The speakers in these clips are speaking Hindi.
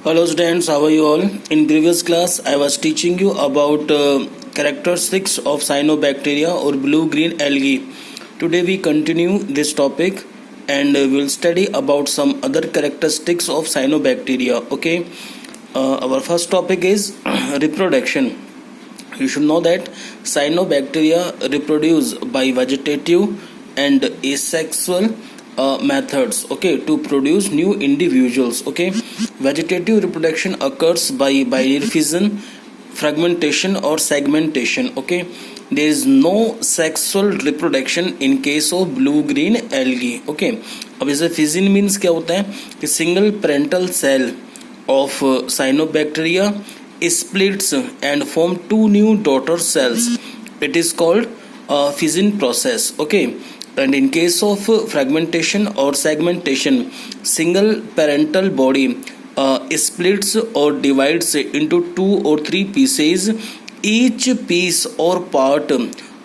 Hello students, how are you all? In previous class, I was teaching you about characteristics of cyanobacteria or blue-green algae. Today we continue this topic and we'll study about some other characteristics of cyanobacteria. Okay, our first topic is reproduction. You should know that cyanobacteria reproduce by vegetative and asexual methods, okay, to produce new individuals. Okay, vegetative reproduction occurs by binary fission, fragmentation or segmentation. Okay, there is no sexual reproduction in case of blue green algae. Okay, अब इसे fission means क्या होता है कि single parental cell of cyanobacteria splits and form two new daughter cells. It is called fission process. Okay, and in case of fragmentation or segmentation, single parental body splits or divides into 2 or 3 pieces. Each piece or part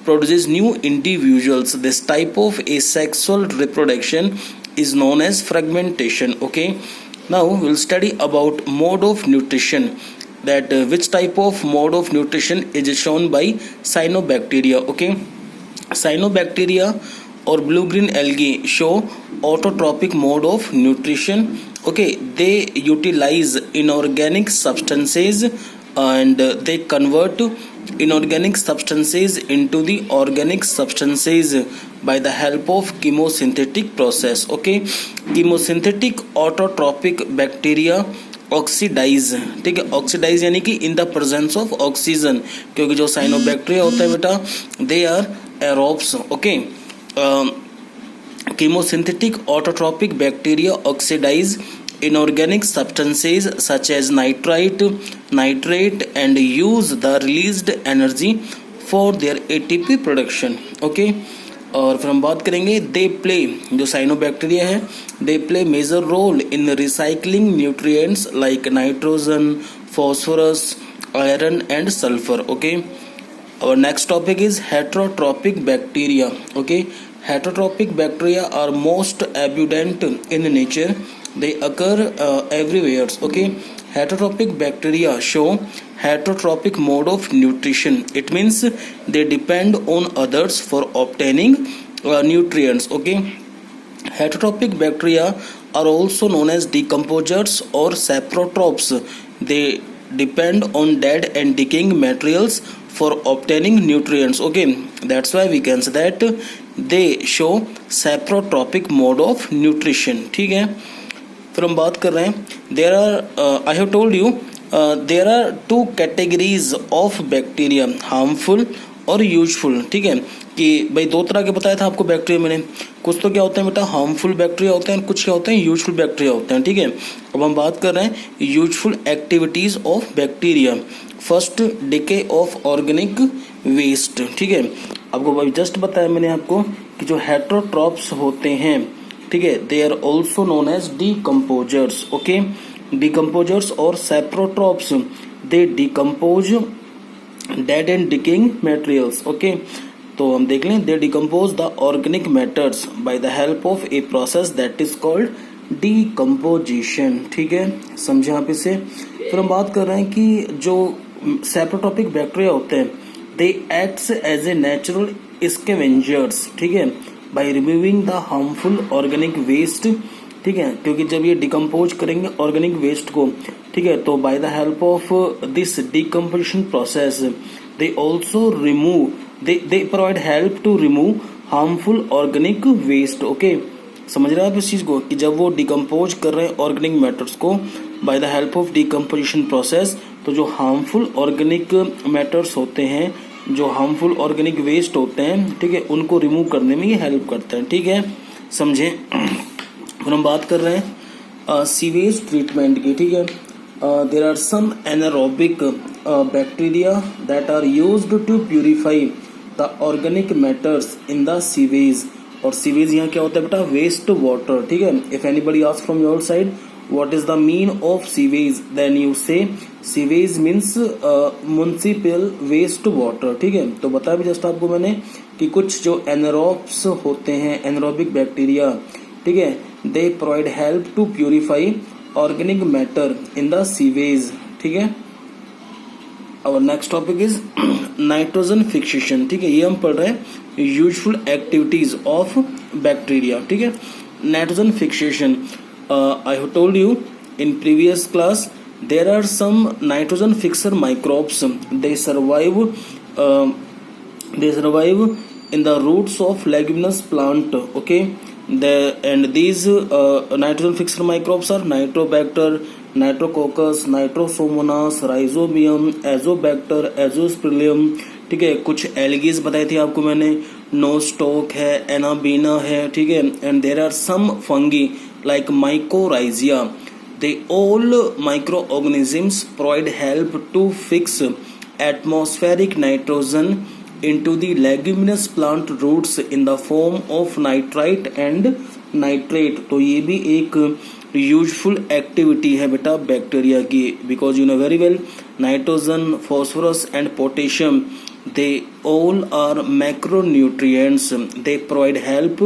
produces new individuals. This type of asexual reproduction is known as fragmentation. Okay, now we'll study about mode of nutrition, that which type of mode of nutrition is shown by cyanobacteria. Okay, cyanobacteria or blue-green algae show autotrophic mode of nutrition. Okay, they utilize inorganic substances and they convert inorganic substances into the organic substances by the help of chemosynthetic process. Okay, chemosynthetic autotrophic bacteria oxidize, ठीक है, ऑक्सीडाइज यानी कि in the presence of oxygen, क्योंकि जो साइनोबैक्टीरिया होता है बेटा they are aerobes. Okay, chemosynthetic autotrophic bacteria oxidize inorganic substances such as nitrite, and use the released energy for their ATP production. Okay, और फिर हम बात करेंगे दे प्ले, जो साइनोबैक्टीरिया है they play major role in recycling nutrients like nitrogen, phosphorus, iron and sulphur. Okay, our next topic is heterotrophic bacteria. Okay, heterotrophic bacteria are most abundant in nature. They occur everywhere. Okay, heterotrophic bacteria show heterotrophic mode of nutrition. It means they depend on others for obtaining nutrients. Okay, heterotrophic bacteria are also known as decomposers or saprotrophs. They depend on dead and decaying materials for obtaining nutrients. Okay, that's why we can say that they show saprotrophic mode of nutrition. ठीक है, फिर हम बात कर रहे हैं there are I have told you there are two categories of bacteria, harmful और यूजफुल. ठीक है, कि भाई दो तरह के बताया था आपको बैक्टीरिया मैंने, कुछ तो क्या होते हैं बेटा हार्मफुल बैक्टीरिया होते हैं, कुछ क्या होते हैं यूजफुल बैक्टीरिया होते हैं. ठीक है, अब हम बात कर रहे हैं useful activities of bacteria. First, decay of organic waste. ठीक है, आपको जस्ट बताया मैंने आपको कि जो हेटरोट्रॉप्स होते हैं, ठीक है, they are also known as decomposers. Okay, decomposers और saprotrophs they decompose dead and decaying materials. Okay, तो हम देख लें they decompose the organic matters by the help of a process that is called decomposition. ठीक है, समझे आप इसे. फिर हम बात कर रहे हैं कि जो सेप्रोट्रोपिक बैक्टीरिया होते हैं they acts as a natural scavengers. ठीक है, by removing the harmful organic waste. ठीक है, क्योंकि जब ये डिकम्पोज करेंगे ऑर्गेनिक वेस्ट को, ठीक है, तो by the help of this decomposition process they also remove they provide help to remove harmful organic waste. Okay, समझ रहे हैं आप इस चीज को कि जब वो डिकम्पोज कर रहे हैं ऑर्गेनिक मैटर्स को bye the help of decomposition process, तो जो हार्मफुल ऑर्गेनिक मैटर्स होते हैं, जो हार्मफुल ऑर्गेनिक वेस्ट होते हैं, ठीक है, उनको रिमूव करने में ये हेल्प करते हैं. ठीक है, समझे. फिर हम बात कर रहे हैं सीवेज ट्रीटमेंट की. ठीक है, there are some anaerobic bacteria that are used to purify the organic matters in the sewage. और सीवेज यहाँ क्या होता है बेटा वेस्ट वाटर. ठीक है, if anybody ask from your side what is the mean of sewage, then you say sewage means municipal waste water. ठीक है, तो बताया भी जस्ट आपको मैंने कि कुछ जो एनारोब्स होते हैं, एनारोबिक बैक्टीरिया, ठीक है, they provide help to purify organic matter in the sewage, ठीक है। और next topic is nitrogen fixation, ठीक है। ये हम पढ़ रहे हैं यूजफुल एक्टिविटीज ऑफ बैक्टीरिया, ठीक है। Nitrogen fixation, I have told you in previous class there are some nitrogen fixer microbes. They survive in the roots of leguminous plant, okay. And these nitrogen fixer microbes are Nitrobacter, Nitrococcus, Nitrosomonas, Rhizobium, Azobacter, Azospirillum, ठीक है। कुछ एल्गीज बताई थी आपको मैंने, नोस्टोक है, एनाबीना है, ठीक है। And there are some fungi like mycorrhiza. They all microorganisms provide help to fix atmospheric nitrogen into the leguminous plant roots in the form of nitrite and nitrate. तो ये भी एक यूजफुल एक्टिविटी है बेटा बैक्टीरिया की, because you know very well nitrogen, phosphorus and potassium, they all are macronutrients. They provide help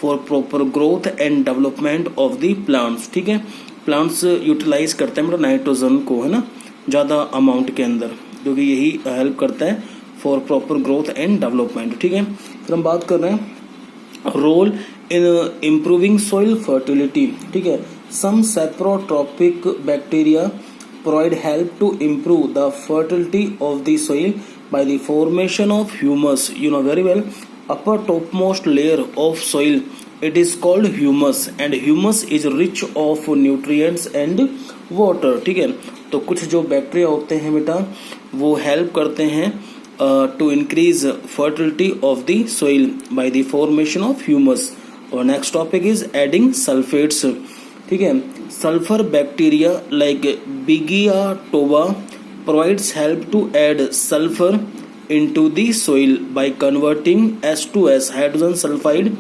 for proper growth and development of the plants, ठीक है। प्लांट्स यूटिलाइज करते हैं मतलब नाइट्रोजन को, है ना, ज़्यादा अमाउंट के अंदर, क्योंकि यही हेल्प करता है for proper growth and development, ठीक है। फिर हम बात कर रहे हैं role in improving soil fertility, ठीक है। Some saprotrophic bacteria provide help to improve the fertility of the soil by the formation of humus. You know very well, upper topmost layer of soil, it is called humus, and humus is rich of nutrients and water, ठीक है। तो कुछ जो बैक्टीरिया होते हैं बेटा वो हेल्प करते हैं to increase fertility of the soil by the formation of humus. और next topic is adding sulphates, ठीक है। Sulphur bacteria like Beggiatoa provides help to add sulfur into the soil by converting H2S hydrogen sulfide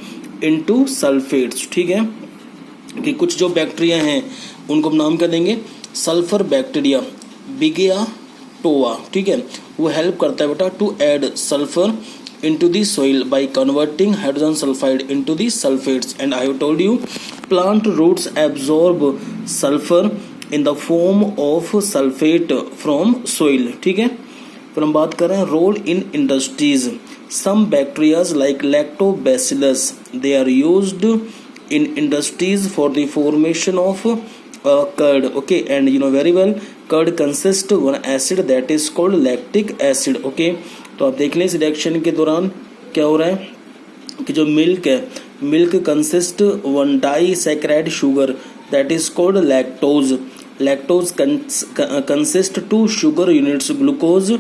into sulfates, ठीक है। कि कुछ जो बैक्टीरिया हैं उनको हम नाम क्या देंगे, सल्फर बैक्टीरिया, बिगिया टोवा, ठीक है। वो हेल्प करता है बेटा to add sulphur into the soil by converting hydrogen sulfide into the sulfates. And I have told you plant roots absorb sulfur in the form of sulfate from soil, ठीक है। फिर हम बात कर रहे हैं role in industries. Some bacterias like lactobacillus they are used in industries for the formation of curd, okay. And you know very well curd consist one acid that is called lactic acid, okay. तो आप देख लें इस रिएक्शन के दौरान क्या हो रहा है कि जो मिल्क है, milk consist one disaccharide sugar that is called lactose. Lactose consist to sugar units glucose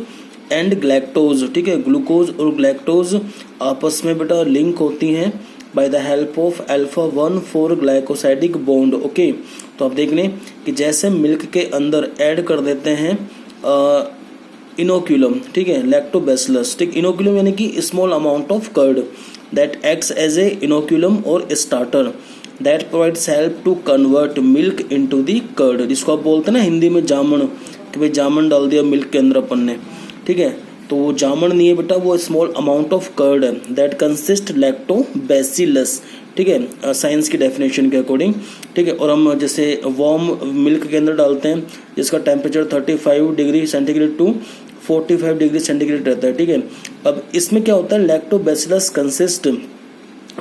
and galactose, ठीक है। ग्लूकोज और ग्लैक्टोज आपस में बेटा लिंक होती हैं bye the help of alpha 1,4 glycosidic bond, okay. तो आप देख लें कि जैसे मिल्क के अंदर ऐड कर देते हैं इनोक्यूलम, ठीक है, लैक्टोबैसिलस, ठीक। इनोक्यूलम यानी कि small amount of curd that acts as a inoculum और starter that provides help to convert milk into the curd, जिसको आप बोलते हैं ना हिंदी में जामन, कि भाई जामन डाल दिया मिल्क के अंदर अपन ने, ठीक है। तो वो जामन नहीं है बेटा, वो स्मॉल अमाउंट ऑफ कर्ड है दैट कंसिस्ट लैक्टोबैसिलस, ठीक है, साइंस की डेफिनेशन के अकॉर्डिंग, ठीक है। और हम जैसे वार्म मिल्क के अंदर डालते हैं जिसका temperature 35 degree centigrade to 45 degree centigrade रहता है, ठीक है। अब इसमें क्या होता है, lactobacillus consist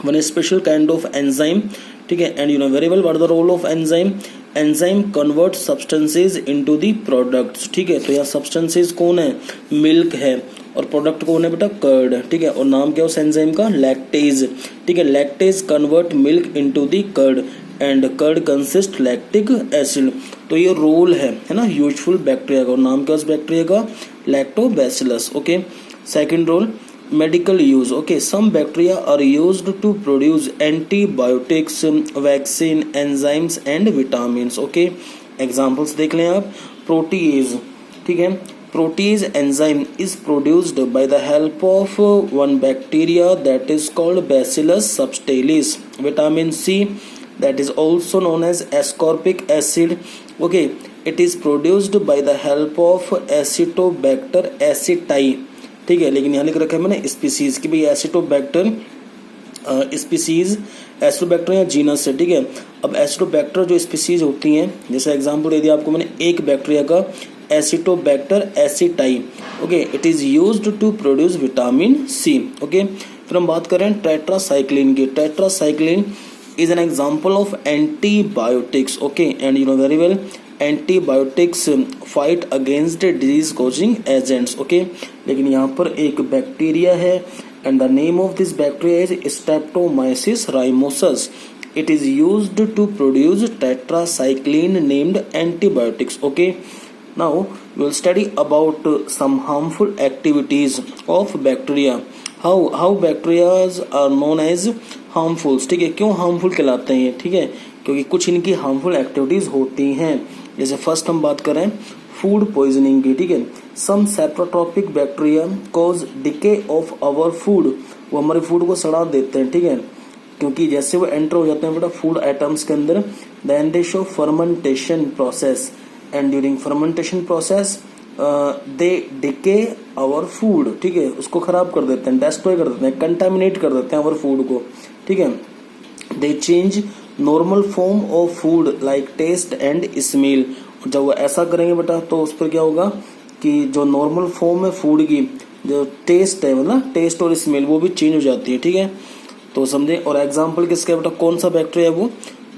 one special kind of enzyme, ठीक है। And you know very well what the role of enzyme, enzyme convert substances into the products, ठीक है। तो यहाँ सब्सटेंसेज कौन है, मिल्क है, और प्रोडक्ट कौन है बेटा, कर्ड, ठीक है। और नाम क्या है उस एंजाइम का, लैक्टेज, ठीक है। Lactase convert milk into the curd and curd consist lactic acid. तो ये रोल है ना यूजफुल बैक्टीरिया का, और नाम क्या उस बैक्टीरिया का, lactobacillus. Okay. Second role, medical use. Okay, some bacteria are used to produce antibiotics, vaccine, enzymes and vitamins. Okay, examples देख लें आप. protease, ठीक है. protease enzyme is produced by the help of one bacteria that is called Bacillus subtilis. vitamin C, that is also known as ascorbic acid. Okay, it is produced by the help of Acetobacter aceti. ठीक है, लेकिन यहाँ लिख रखा है मैंने स्पीसीज की, भाई एसिटोबैक्टर स्पीसीज एसिडोबैक्टर या जीनस से, ठीक है। अब एसिडोबैक्टर जो स्पीसीज होती हैं, जैसे एग्जांपल दे दिया आपको मैंने एक बैक्टीरिया का, acetobacter aceti, okay, it is used to produce vitamin C, okay. फिर हम बात करें टेट्रासाइक्लिन की। Tetracycline is an example of antibiotics, okay, and you know very well antibiotics fight against disease causing agents, okay। लेकिन यहाँ पर एक बैक्टीरिया है and the name of this bacteria is Streptomyces rhinosus. It is used to produce tetracycline named antibiotics, okay। Now we will study about some harmful activities of bacteria. How bacteria are known as harmful, ठीक है। क्यों harmful कहलाते हैं ये, ठीक है, क्योंकि कुछ इनकी harmful activities होती हैं। जैसे फर्स्ट हम बात करें फूड पॉइजनिंग की, ठीक है। Some saprotrophic bacteria cause decay of our food, वो हमारे फूड को सड़ा देते हैं, ठीक है, क्योंकि जैसे वो एंटर हो जाते हैं बेटा फूड आइटम्स के अंदर, then they show fermentation process and during fermentation process they decay our food, ठीक है, उसको खराब कर देते हैं, डेस्ट्रॉय कर देते हैं, कंटामिनेट कर देते हैं आवर फूड को, ठीक है। They change normal form of food like taste and smell. जब वो ऐसा करेंगे बेटा तो उस पर क्या होगा कि जो नॉर्मल फॉर्म है फूड की, जो टेस्ट है मतलब टेस्ट और स्मेल, वो भी चेंज हो जाती है, ठीक है। तो समझे। और एग्जाम्पल किसका बेटा, कौन सा बैक्टीरिया है वो,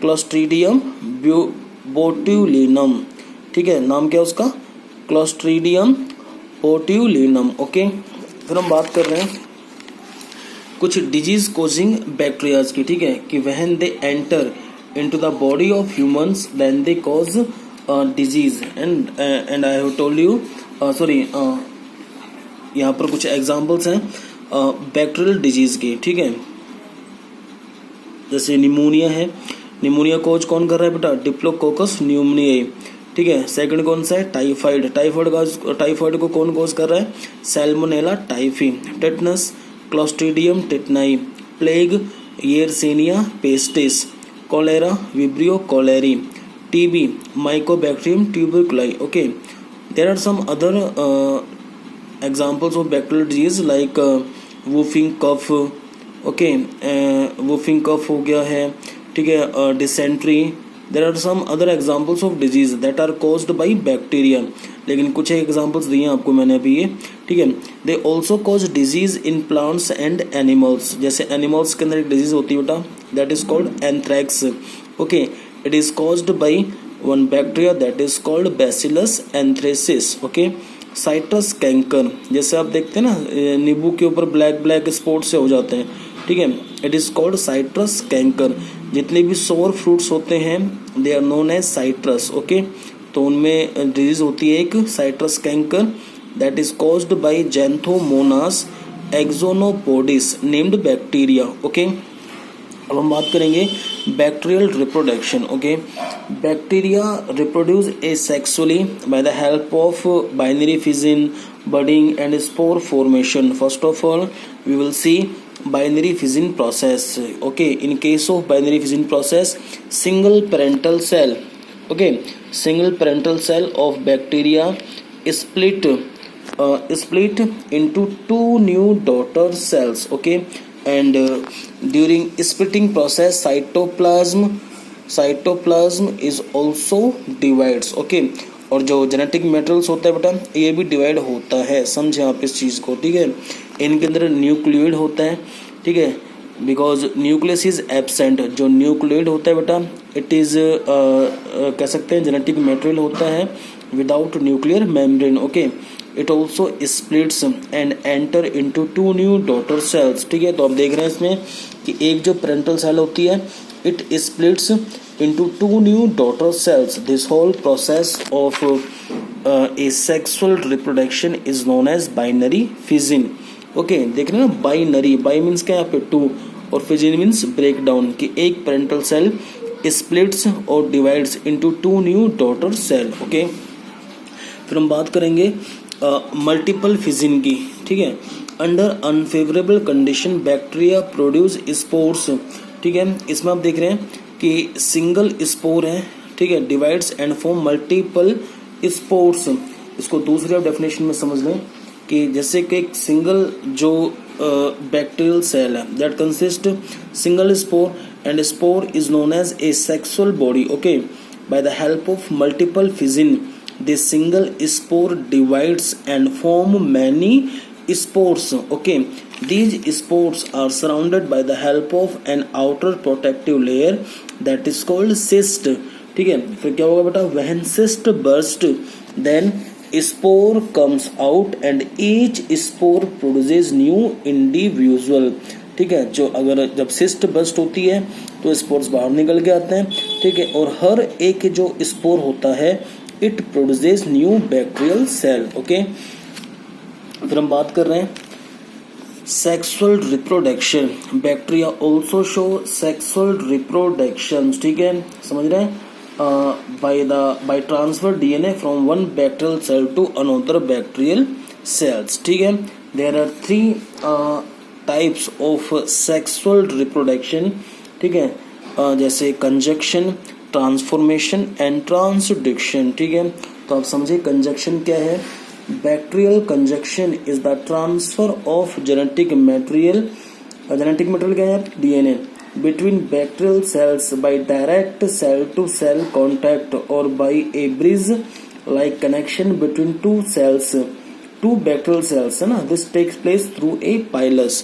क्लोस्ट्रीडियम बोट्यूलिनम, ठीक है, नाम क्या है उसका, क्लोस्ट्रीडियम बोट्यूलिनम, ओके। फिर हम बात कर रहे हैं कुछ डिजीज कोजिंग बैक्टीरियाज की, ठीक है, कि when they enter into the body of humans then they cause disease and I have told you sorry यहाँ पर कुछ एग्जांपल्स हैं बैक्टीरियल डिजीज की, ठीक है। जैसे निमोनिया है, निमोनिया कोज कौन कर रहा है बेटा, डिप्लोकोकस न्यूमोनियाई, ठीक है। सेकंड कौन सा है, टाइफाइड, टाइफाइड को कौन कोज कर रहा है, Salmonella typhi. Tetanus, Clostridium tetani. Plague, Yersinia pestis. Cholera, Vibrio cholerae. TB, Mycobacterium tuberculi, okay. There are some other examples of bacterial disease like whooping cough, okay, whooping cough हो गया है, ठीक है, dysentery. There are some other examples of disease that are caused by bacteria, लेकिन कुछ एग्जांपल्स दिए हैं आपको मैंने अभी ये, ठीक है। They also cause disease in plants and animals. जैसे एनिमल्स के अंदर एक डिजीज होती है बेटा, that is called anthrax, okay. It is caused by one bacteria that is called bacillus anthracis, okay. Citrus canker, जैसे आप देखते हैं ना नींबू के ऊपर ब्लैक ब्लैक स्पॉट से हो जाते हैं, ठीक है, it is called citrus canker. जितने भी सोर फ्रूट्स होते हैं they are known as citrus, okay. तो उनमें डिजीज होती है एक citrus canker that is caused by Xanthomonas axonopodis named bacteria, okay. अब हम बात करेंगे bacterial reproduction, okay. Bacteria reproduce asexually by the help of binary fission, budding and spore formation. First of all we will see binary fission process, okay। in case of binary fission process, single parental cell, okay, single parental cell of bacteria split into two new daughter cells, okay, and during splitting process cytoplasm is also divides, okay। और जो जेनेटिक मेटेरियल्स होता है बेटा ये भी डिवाइड होता है, समझे आप इस चीज़ को, ठीक है। इनके अंदर न्यूक्लियोइड होता है, ठीक है, बिकॉज न्यूक्लियस इज एब्सेंट। जो न्यूक्लियोइड होता है बेटा इट इज कह सकते हैं जेनेटिक मेटेरियल होता है without nuclear membrane, okay. It also splits and enter into two new daughter cells, ठीक है। तो आप देख रहे हैं इसमें कि एक जो पेरेंटल सेल होती है it splits into two new daughter cells. This whole process of asexual reproduction is known as binary fission, okay। देख रहे हैं ना, बाइनरी, बाई मीन्स क्या यहाँ पे टू और फिजन मीन्स ब्रेक डाउन, कि एक पेरेंटल सेल स्प्लिट्स और divides into two new daughter cell, okay. फिर हम बात करेंगे मल्टीपल फिजन की, ठीक है। Under unfavourable condition bacteria produce spores, ठीक है। इसमें आप देख रहे हैं कि सिंगल स्पोर है, ठीक है, divides and form multiple spores. इसको दूसरी आप डेफिनेशन में समझ लें कि जैसे कि एक सिंगल जो bacterial cell that consists single spore, and spore is known as a sexual body. Okay, by the help of multiple fission, this single spore divides and form many spores. Okay, these spores are surrounded by the help of an outer protective layer that is called cyst. ठीक है, फिर क्या होगा बेटा, when cyst burst then spore comes out and each spore produces new individual. ठीक है, जो अगर जब सिस्ट बस्ट होती है तो स्पोर्स बाहर निकल के आते हैं. ठीक है, और हर एक जो स्पोर होता है it produces new bacterial cell. Okay, फिर हम बात कर रहे हैं sexual reproduction. Bacteria also show sexual reproduction. ठीक है, समझ रहे हैं, by transfer DNA from one bacterial cell to another bacterial cells. ठीक है, there are three types of sexual reproduction. ठीक है, जैसे कंजक्शन, ट्रांसफॉर्मेशन एंड ट्रांसडक्शन. ठीक है, तो आप समझे कंजक्शन क्या है. Bacterial conjunction is the transfer of genetic material. Genetic material क्या है, DNA, between bacterial cells by direct cell to cell contact or by a bridge like connection between two bacterial cells है ना. this takes place through a pilus.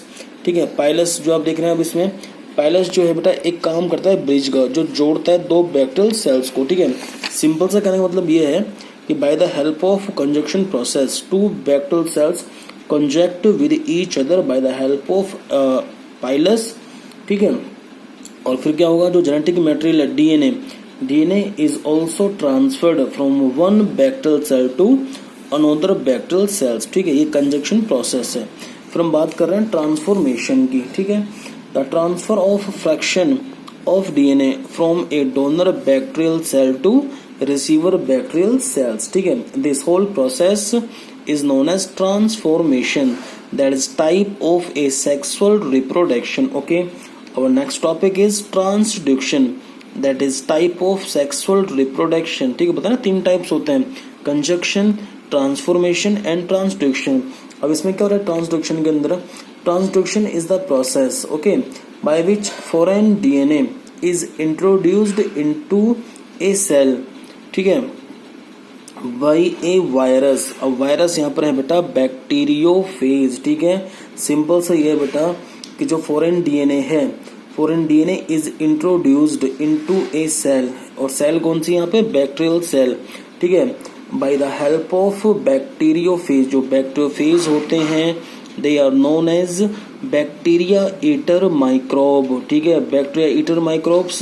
ठीक है, पाइलस जो आप देख रहे हैं अब इसमें, पाइलस जो है बेटा एक काम करता है ब्रिज का, जो जोड़ता है दो बैक्टीरियल सेल्स को. ठीक है, सिंपल सा कहने का मतलब ये है कि by the help of conjugation process two bacterial cells conjugate with each other by the help of pilus. ठीक है, और फिर क्या होगा, जो जेनेटिक मटेरियल है DNA is also transferred from one bacterial cell to another bacterial cells. ठीक है, ये कंजक्शन प्रोसेस है. फिर हम बात कर रहे हैं ट्रांसफॉर्मेशन की. ठीक है, the transfer of fraction of DNA from a donor bacterial cell to receiver bacterial cells. ठीक है, this whole process is known as transformation, that is type of a sexual reproduction. Okay, our next topic is transduction, that is type of sexual reproduction. ठीक है, बताना तीन टाइप्स होते हैं, कंजक्शन, ट्रांसफॉर्मेशन एंड ट्रांसड्यूक्शन. अब इसमें क्या हो रहा है ट्रांसड्यूक्शन के अंदर, transduction is the process okay by which foreign DNA is introduced into a cell. ठीक है, बाई ए वायरस. अब वायरस यहाँ पर है बेटा बैक्टीरियोफेज. ठीक है, सिंपल सा ये है बेटा कि जो फॉरेन डीएनए है, foreign DNA is introduced into a cell, और सेल कौन सी यहाँ पे, बैक्टीरियल सेल. ठीक है, by the help of bacteriophage. जो बैक्टीरियोफेज होते हैं they are known as bacteria eater microbe. ठीक है, बैक्टीरिया ईटर माइक्रोब्स,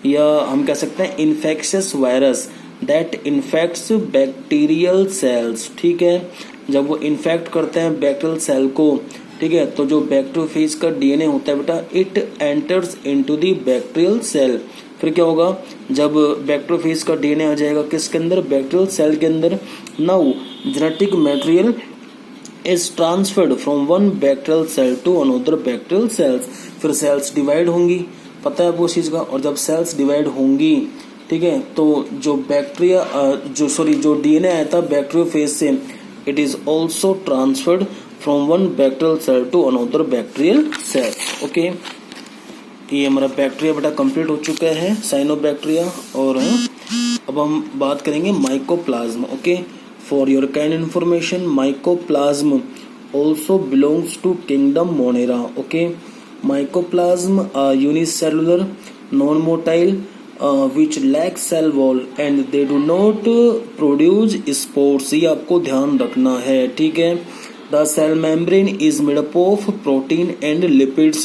या हम कह सकते हैं infectious virus that infects bacterial cells. ठीक है, जब वो इन्फेक्ट करते हैं बैक्टीरियल सेल को, ठीक है, तो जो बैक्टीरियोफेज का डीएनए होता है बेटा it enters into the bacterial cell. फिर क्या होगा, जब बैक्टीरियोफेज का डीएनए आ जाएगा किसके अंदर, बैक्टीरियल सेल के अंदर. Now genetic material is transferred from one bacterial cell to another bacterial cells. फिर सेल्स डिवाइड होंगी, पता है वो चीज का, और जब सेल्स डिवाइड होंगी, ठीक है, तो जो बैक्टीरिया जो डीएनए आया था बैक्टीरियोफेज से, it is also transferred from one bacterial cell to another bacterial cell. Okay, ये हमारा बैक्टीरिया बेटा कंप्लीट हो चुका है, साइनोबैक्टीरिया. और अब हम बात करेंगे mycoplasma. Okay, for your kind information, mycoplasma also belongs to kingdom Monera. Okay, mycoplasma are unicellular, non motile, which lack cell wall and they do not produce spores. ये आपको ध्यान रखना है. ठीक है, the cell membrane is made up of protein and lipids.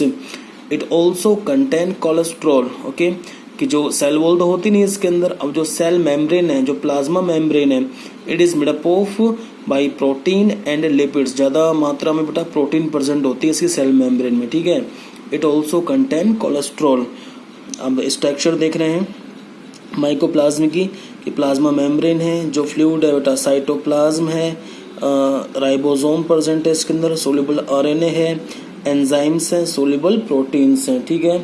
It also contain cholesterol. Okay, कि जो सेल वॉल तो होती नहीं इसके अंदर. अब जो सेल मेम्ब्रेन है, जो प्लाज्मा मेम्ब्रेन है, it is made up of by protein and lipids. ज्यादा मात्रा में बेटा प्रोटीन प्रेजेंट होती है इसकी सेल मेम्ब्रेन में. ठीक है, इट ऑल्सो कंटेन कोलेस्ट्रॉल. अब स्ट्रक्चर देख रहे हैं माइकोप्लाज्म की, कि प्लाज्मा मेम्ब्रेन है, जो फ्लूइड है बेटा साइटोप्लाज्म है, राइबोसोम प्रेजेंट है इसके अंदर, सोल्यूबल आरएनए है, एंजाइम्स हैं, सोल्यूबल प्रोटीन्स हैं. ठीक है,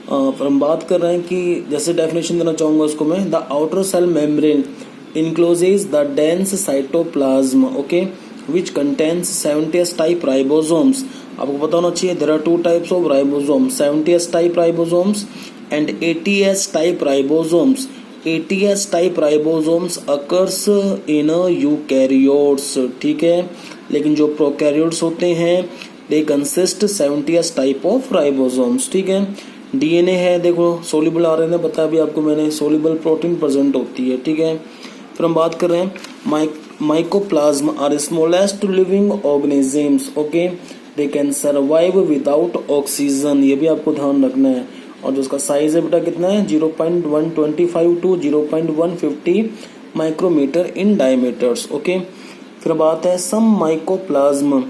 फिर हम बात कर रहे हैं कि जैसे डेफिनेशन देना चाहूंगा उसको मैं, the outer cell membrane encloses the dense cytoplasm. Okay, which contains 70s type ribosomes आपको पता होना चाहिए there are two types of ribosome, 70s type ribosomes and 80s type ribosomes. 80s type ribosomes occurs in eukaryotes, ठीक है, लेकिन जो प्रोकैरियोट्स होते हैं they consist 70s type of ribosomes, ठीक है. डीएनए है, देखो सोल्यूबल आरएनए बताया भी आपको मैंने, सोल्यूबल प्रोटीन प्रेजेंट होती है, ठीक है. फिर हम बात कर रहे हैं mycoplasma are smallest living organisms, okay, they can survive without oxygen, ये भी आपको ध्यान रखना है. और जो उसका साइज है बेटा कितना है 0.125 to 0.150 micrometre in diameters, okay. फिर बात है सम माइकोप्लाज्म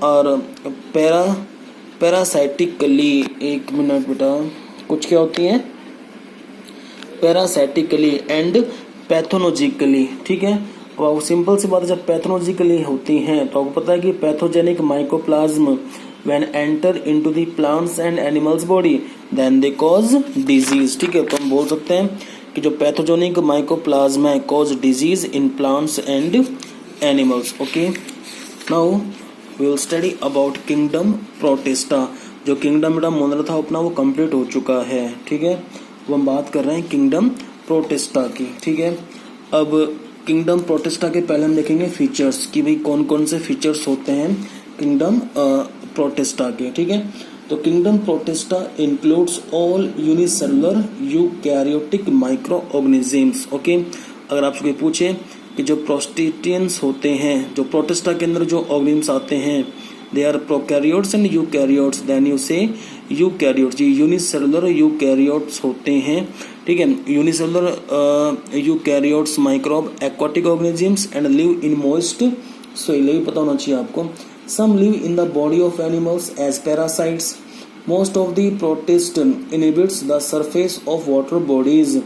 आर पैरासाइटिकली, एक मिनट बेटा, कुछ क्या होती है पैरासाइटिकली एंड पैथोलॉजिकली, ठीक है. अब सिंपल सी बात है, जब पैथोलॉजिकली होती हैं तो आपको पता है कि pathogenic mycoplasma when enter into the plants and animals body then they cause disease, ठीक है. तो हम बोल सकते हैं कि जो पैथोजेनिक माइकोप्लाज्म है cause disease in plants and animals, okay. Now we will study about kingdom Protista. जो किंगडम बेटा मॉडल था अपना वो कंप्लीट हो चुका है, ठीक है. वो हम बात कर रहे हैं किंगडम प्रोटिस्टा की, ठीक है. अब किंगडम प्रोटिस्टा के पहले हम देखेंगे फीचर्स कि भाई कौन कौन से फीचर्स होते हैं किंगडम प्रोटिस्टा के, ठीक है. तो kingdom protista includes all unicellular eukaryotic micro organisms, okay. अगर आपसे कोई पूछे कि जो प्रोस्टिटियंस होते हैं, जो प्रोटिस्टा के अंदर जो ऑर्गेनिजम्स आते हैं they are prokaryotes and eukaryotes, then you say eukaryotes, ये यूनिसेलुलर यूकैरियोट्स होते हैं, ठीक है. Unicellular eukaryotes microbe aquatic organisms and live in moist soil, ये पता होना चाहिए आपको. Some live in the body of animals as parasites. Most of the protist inhibits the surface of water bodies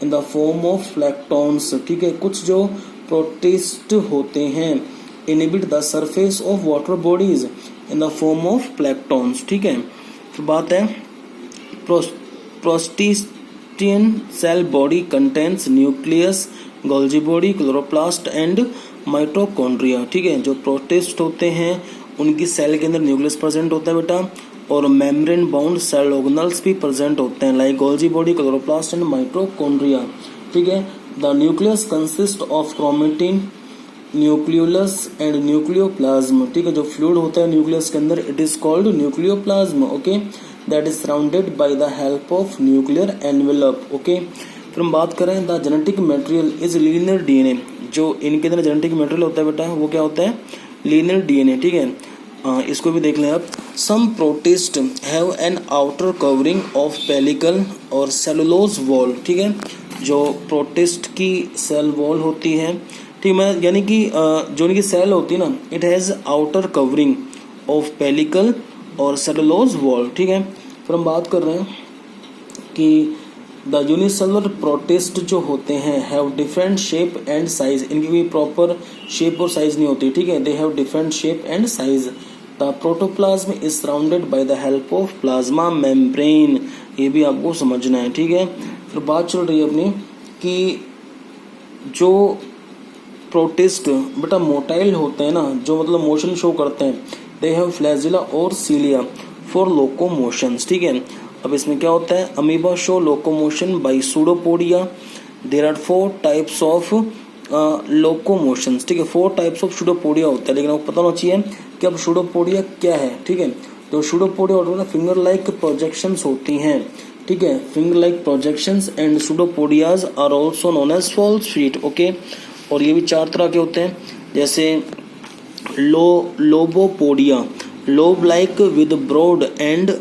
in the form of planktons, ठीक है. कुछ जो प्रोटिस्ट होते हैं inhibit the surface of water bodies in the form of planktons, ठीक है. फिर बात है protistan cell body contains nucleus, Golgi body, chloroplast and mitochondria, ठीक है. जो प्रोटिस्ट होते हैं उनकी सेल के अंदर न्यूक्लियस प्रेजेंट होता है बेटा, और मेम्ब्रेन बाउंड सेल ऑर्गेनल्स भी प्रेजेंट होते हैं like Golgi body, chloroplast and mitochondria, ठीक है. The nucleus consist of chromatin, nucleolus and nucleoplasm, ठीक है. जो फ्लूइड होता है न्यूक्लियस के अंदर it is called nucleoplasm, okay, that is surrounded by the help of nuclear envelope, okay. फिर हम बात करें the genetic material is linear DNA. जो इनके अंदर जेनेटिक मटेरियल होता है बेटा वो क्या होता है लीनियर डीएनए, ठीक है. इसको भी देख लें आप. Some protist have an outer covering of pellicle और सेलुलोज वॉल, ठीक है. जो प्रोटिस्ट की सेल वॉल होती है, ठीक है, यानी कि जो इनकी सेल होती है ना it has outer covering of pellicle और सेलुलोज वॉल, ठीक है. फिर हम बात कर रहे हैं कि द यूनिसेलुलर प्रोटिस्ट जो होते हैं have different shape and size. इनकी भी प्रॉपर शेप और साइज नहीं होती, ठीक है. They have different shape and size. The protoplasm is surrounded by the help of plasma membrane, ये भी आपको समझना है, ठीक है. फिर बात चल रही है अपनी कि जो प्रोटिस्ट बेटा मोटाइल होते हैं ना, जो मतलब मोशन शो करते हैं, दे हैव फ्लैजिला और सीलिया फॉर लोकोमोशंस, ठीक है. अब इसमें क्या होता है amoeba show locomotion by pseudopodia. There are 4 types of locomotions, ठीक है. 4 टाइप्स ऑफ सूडोपोडिया होता है, लेकिन आपको पता होना चाहिए कि अब सूडोपोडिया क्या है, ठीक है. तो सूडोपोडिया होता है फिंगर लाइक प्रोजेक्शंस होती हैं, ठीक है. Finger like projections and pseudopodias are also known as false feet, okay. और ये भी 4 तरह के होते हैं, जैसे lobopodia, lobe like with broad and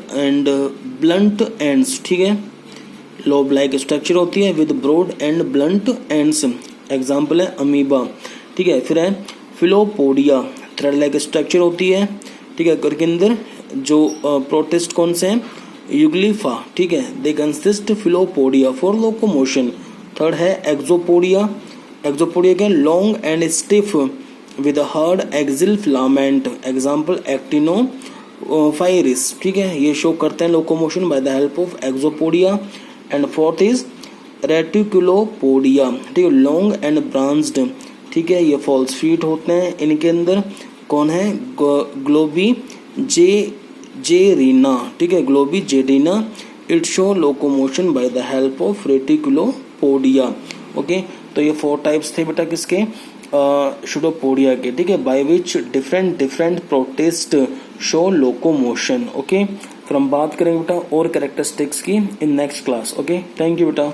blunt ends, ठीक है. लोब लाइक स्ट्रक्चर होती है with broad and blunt ends, example है अमीबा, ठीक है. फिर है फिलोपोडिया, थ्रेड लाइक स्ट्रक्चर होती है, ठीक है. के अंदर जो प्रोटिस्ट कौन से हैं यूग्लिफा, ठीक है. They consist filopodia for locomotion. Third है एक्सोपोडिया. एक्सोपोडिया के long and stiff with hard axial filament, example Actinophrys, ठीक है. ये शो करते हैं locomotion by the help of axopodia. And fourth is reticulopodia, ठीक है. लॉन्ग एंड ब्रांच्ड, ठीक है. ये फॉल्स फीट होते हैं इनके अंदर कौन है? ग्लोबी जेरीना, ठीक है, Globigerina. It show locomotion by the help of reticulopodia. Okay, तो ये 4 टाइप्स थे बेटा किसके? शुडोपोडिया के, ठीक है, by which different protist show locomotion. Okay, फिर हम बात करेंगे बेटा और कैरेक्टरिस्टिक्स की in next class. Okay, thank you बेटा।